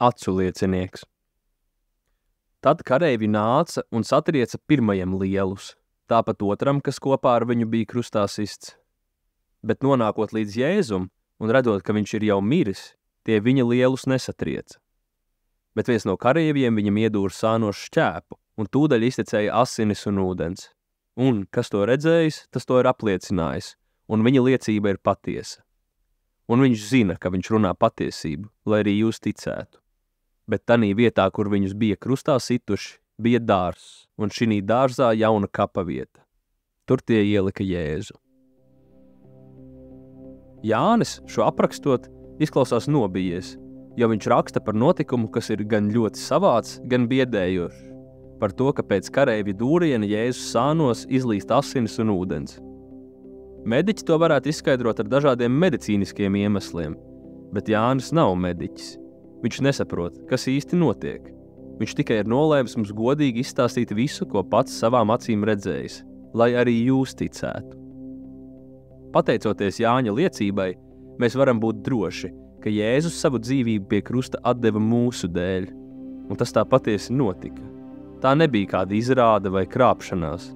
acu liecinieks. Tad kareivi nāca un satrieca pirmajam lielus, tāpat otram, kas kopā ar viņu bija krustā sists. Bet nonākot līdz Jēzum un redzot, ka viņš ir jau miris, tie viņa lielus nesatrieca. Bet viens no kareiviem viņam iedūra sānošu šķēpu, un tūdaļ iztecēja asinis un ūdens. Un, kas to redzējis, tas to ir apliecinājis, un viņa liecība ir patiesa. Un viņš zina, ka viņš runā patiesību, lai arī jūs ticētu. Bet tanī vietā, kur viņus bija krustā situši, bija dārzs, un šinī dārzā jauna kapa vieta. Tur tie ielika Jēzu. Jānis šo aprakstot izklausās nobijies, jo viņš raksta par notikumu, kas ir gan ļoti savāds, gan biedējošs, par to, ka pēc kareivja dūriena Jēzus sānos izlīst asinis un ūdens. Mediķi to varētu izskaidrot ar dažādiem medicīniskiem iemesliem, bet Jānis nav mediķis. Viņš nesaprot, kas īsti notiek. Viņš tikai ir nolēmis mums godīgi izstāstīt visu, ko pats savām acīm redzējis, lai arī jūs ticētu. Pateicoties Jāņa liecībai, mēs varam būt droši, ka Jēzus savu dzīvību pie krusta atdeva mūsu dēļ, un tas tā patiesi notika. Tā nebija kāda izrāde vai krāpšanās.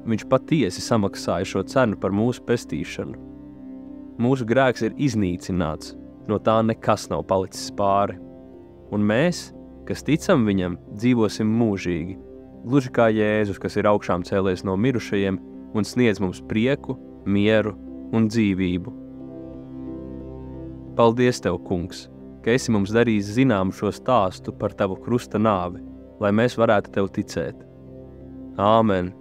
Viņš patiesi samaksāja šo cenu par mūsu pestīšanu. Mūsu grēks ir iznīcināts, no tā nekas nav palicis pāri. Un mēs, kas ticam viņam, dzīvosim mūžīgi, gluži kā Jēzus, kas ir augšām cēlies no mirušajiem un sniedz mums prieku, mieru un dzīvību. Paldies Tev, Kungs, ka esi mums darījis zināmu šo stāstu par Tavu krusta nāvi, lai mēs varētu Tev ticēt. Āmen!